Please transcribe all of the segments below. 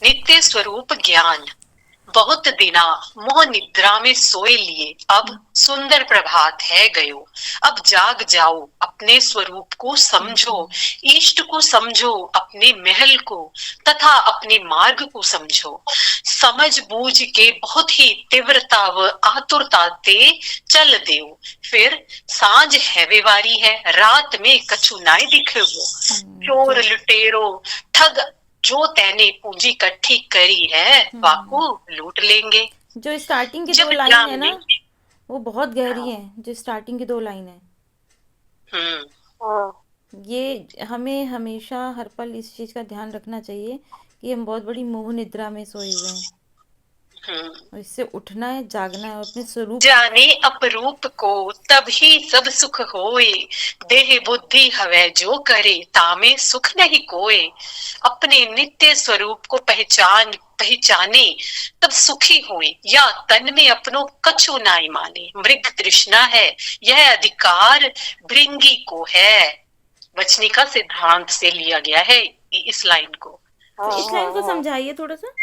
नित्य स्वरूप ज्ञान। बहुत दिना मोह निद्रा में सोए लिए, अब सुंदर प्रभात है गयो। अब जाग जाओ, अपने स्वरूप को समझो, इष्ट को समझो, अपने महल को तथा अपने मार्ग को समझो। समझ बूझ के बहुत ही तीव्रता व आतुरता ते चल देओ, फिर सांझ है वेवारी है, रात में कछु नाय दिखे वो। चोर लुटेरो ठग जो तैने पूंजी इकट्ठी करी है, वाकू लूट लेंगे। जो स्टार्टिंग की जब दो लाइन है ना, जाने वो बहुत गहरी है। जो स्टार्टिंग की दो लाइन है, ये हमें हमेशा हर पल इस चीज़ का ध्यान रखना चाहिए कि हम बहुत बड़ी मोह निद्रा में सोए हुए हैं और इससे उठना है, जागना है और अपने स्वरूप जाने अपरूप को तभी सब सुख होए। देह बुद्धि हवै जो करे, तामे सुख नहीं कोए। अपने नित्य स्वरूप को पहचाने तब सुखी हुए, या तन में अपनो कछु नाई माने। मृग तृष्णा है, यह अधिकार भृंगी को है। वचनिका सिद्धांत से लिया गया है इस लाइन को। तो इस लाइन को समझाइए थोड़ा सा।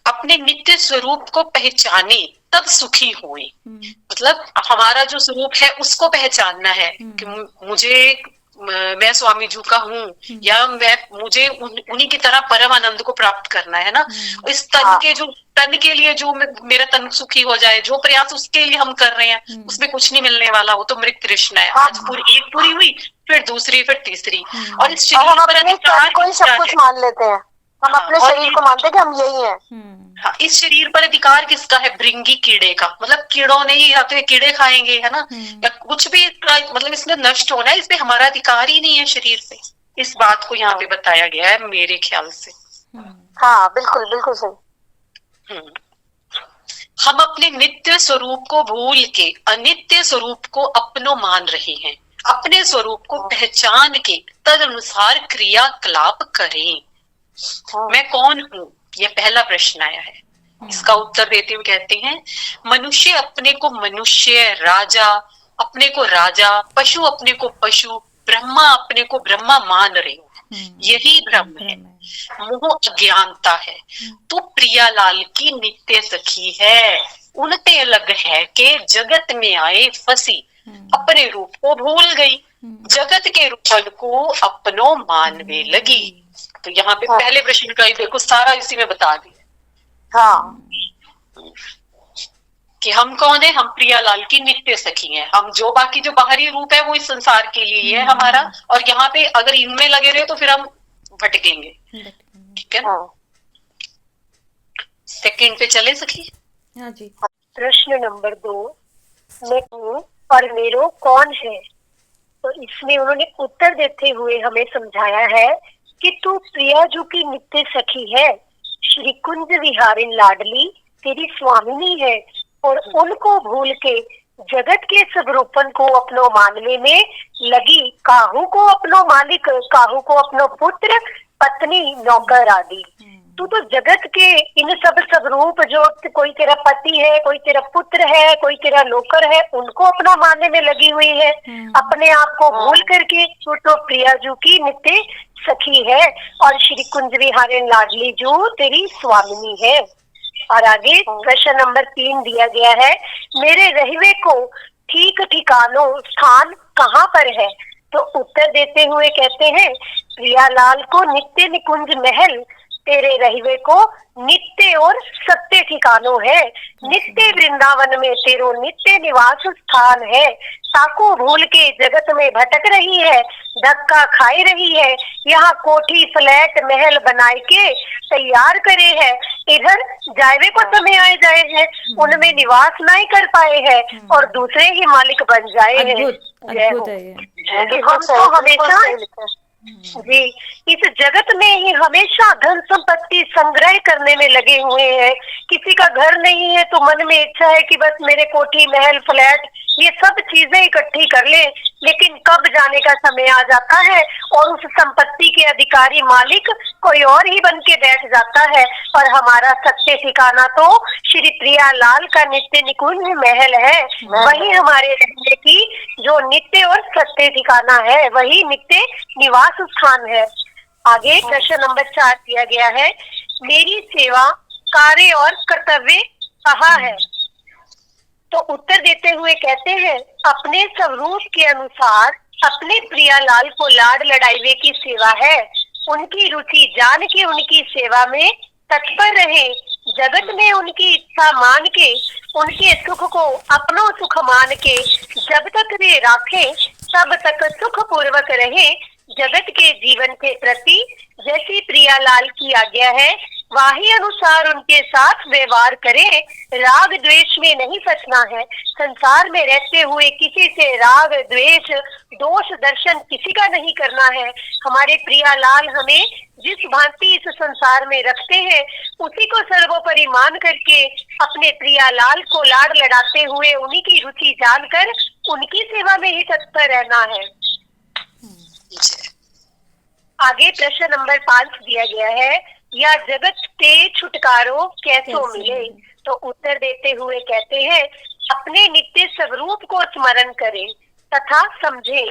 अपने नित्य स्वरूप को पहचाने तब सुखी हुए, मतलब हमारा जो स्वरूप है उसको पहचानना है कि मुझे मैं स्वामी जी का हूँ, या मुझे उन्हीं की तरह परम आनंद को प्राप्त करना है ना। इस तन के लिए जो मेरा तन सुखी हो जाए, जो प्रयास उसके लिए हम कर रहे हैं, उसमें कुछ नहीं मिलने वाला, वो तो मृग तृष्णा है। आज एक पूरी हुई, फिर दूसरी, फिर तीसरी, और इस शरीर पर अधिकार कोई सब कुछ मान लेते हैं, हम अपने शरीर को मानते हैं कि हम यही हैं। हाँ, इस शरीर पर अधिकार किसका है? भृंगी कीड़े का। मतलब कीड़ों ने ही, या तो ये कीड़े खाएंगे, है ना, या कुछ भी, मतलब इसने नष्ट होना है, इसमें हमारा अधिकार ही नहीं है शरीर पे। इस बात को यहाँ पे बताया गया है मेरे ख्याल से। हाँ, बिल्कुल बिल्कुल सही। हम अपने नित्य स्वरूप को भूल के अनित्य स्वरूप को अपनो मान रहे हैं। अपने स्वरूप को पहचान के तद अनुसार क्रियाकलाप करें। मैं कौन हूँ, यह पहला प्रश्न आया है। इसका उत्तर देते हुए कहते हैं, मनुष्य अपने को मनुष्य, राजा अपने को राजा, पशु अपने को पशु, ब्रह्मा अपने को ब्रह्मा मान रहे हो। यही भ्रम है, मोह अज्ञानता है। तो प्रियालाल की नित्य सखी है, उनते अलग है कि जगत में आए फंसी, अपने रूप को भूल गई, जगत के रूपन को अपनो मानवे लगी। तो यहाँ पे पहले प्रश्न का ही देखो, सारा इसी में बता दिया। हाँ, कि हम कौन है? हम प्रियालाल की नित्य सखी हैं। हम जो बाकी जो बाहरी रूप है वो इस संसार के लिए है हमारा, और यहाँ पे अगर इनमें लगे रहे तो फिर हम भटकेंगे। ठीक है ना? सेकंड पे चले सखी। हाँ जी। प्रश्न नंबर 2, मैं हूँ और मेरो कौन है? तो इसमें उन्होंने उत्तर देते हुए हमें समझाया है कि तू प्रियाजू की नित्य सखी है, श्री कुंज विहारिन लाडली तेरी स्वामिनी है, और उनको भूल के जगत के सब रूपन को अपनो मानने में लगी। काहू को अपनो मालिक, काहू को अपनो पुत्र, पत्नी, नौकर आदि। तू तो जगत के इन सब रूप, जो कोई तेरा पति है, कोई तेरा पुत्र है, कोई तेरा नौकर है, उनको अपना मानने में लगी हुई है। अपने आप को भूल करके तू तो प्रियाजू की नित्य सखी है, और श्री कुंज विहारे लाडली जू तेरी स्वामिनी है। और आगे प्रश्न नंबर 3 दिया गया है, मेरे रहवे को ठीक ठिकानो स्थान कहाँ पर है? तो उत्तर देते हुए कहते हैं, प्रियालाल को नित्य निकुंज महल तेरे रहवे को नित्य और सत्य ठिकानो है। नित्य वृंदावन में तेरो नित्य निवास स्थान है। ताको भूल के जगत में भटक रही है, धक्का खाई रही है, यहाँ कोठी फ्लैट महल बनाए के तैयार करे है, इधर जायवे को समय आए जाए हैं, उनमें निवास नहीं कर पाए हैं और दूसरे ही मालिक बन जाए हैं। अद्भुत है ये। हम तो हमेशा जी इस जगत में ही हमेशा धन संपत्ति संग्रह करने में लगे हुए हैं। किसी का घर नहीं है तो मन में इच्छा है कि बस मेरे कोठी महल फ्लैट ये सब चीजें इकट्ठी कर ले, लेकिन कब जाने का समय आ जाता है और उस संपत्ति के अधिकारी मालिक कोई और ही बन के बैठ जाता है। और हमारा सत्य ठिकाना तो श्री प्रियालाल का नित्य निकुंज महल है, वही हमारे रहने की जो नित्य और सत्य ठिकाना है, वही नित्य निवास स्थान है। आगे प्रश्न नंबर 4 दिया गया है, मेरी सेवा, कार्य और कर्तव्य कहा है। तो उत्तर देते हुए कहते हैं, अपने स्वरूप के अनुसार अपने प्रियालाल को लाड लड़ाइवे की सेवा है। उनकी रुचि जान के उनकी सेवा में तत्पर रहे। जगत में उनकी इच्छा मान के, उनके सुख को अपनो सुख मान के जब तक वे राखे, तब तक सुख पूर्वक रहे। जगत के जीवन के प्रति जैसी प्रियालाल की आज्ञा है, वाही अनुसार उनके साथ व्यवहार करें। राग द्वेष में नहीं फंसना है। संसार में रहते हुए किसी से राग द्वेष दोष दर्शन किसी का नहीं करना है। हमारे प्रियालाल हमें जिस भांति इस संसार में रखते हैं, उसी को सर्वोपरि मान करके अपने प्रियालाल को लाड लड़ाते हुए उन्हीं की रुचि जानकर उनकी सेवा में ही तत्पर रहना है। आगे प्रश्न नंबर 5 दिया गया है, या जगत ते छुटकारो कैसो मिले। तो उत्तर देते हुए कहते हैं, अपने नित्य स्वरूप को स्मरण करें तथा समझे।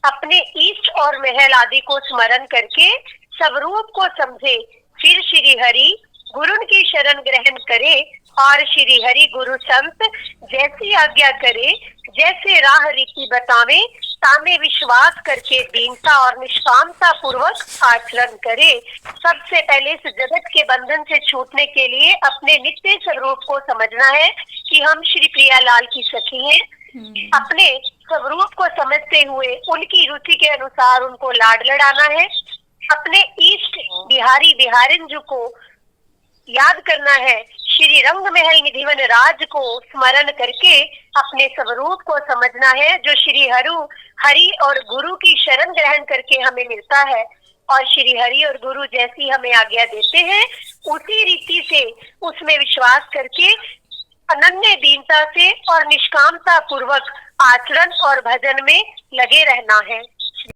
अपने इष्ट और महल आदि को स्मरण करके स्वरूप को समझे। फिर श्री हरि गुरु की शरण ग्रहण करे और श्री हरि गुरु संत जैसी आज्ञा करे, जैसे राह रीति बतावे, तामे विश्वास करके दीनता और निष्कामता पूर्वक आचरण करे। सबसे पहले इस जगत के बंधन से छूटने के लिए अपने नित्य स्वरूप को समझना है कि हम श्री प्रियालाल की सखी हैं। अपने स्वरूप को समझते हुए उनकी रुचि के अनुसार उनको लाड लड़ाना है। अपने इष्ट बिहारी बिहारिन जी को याद करना है। श्री रंग महल निधिवन राज को स्मरण करके अपने स्वरूप को समझना है, जो श्री हरि और गुरु की शरण ग्रहण करके हमें मिलता है। और श्री हरि और गुरु जैसी हमें आज्ञा देते हैं, उसी रीति से उसमें विश्वास करके अनन्य दीनता से और निष्कामता पूर्वक आचरण और भजन में लगे रहना है।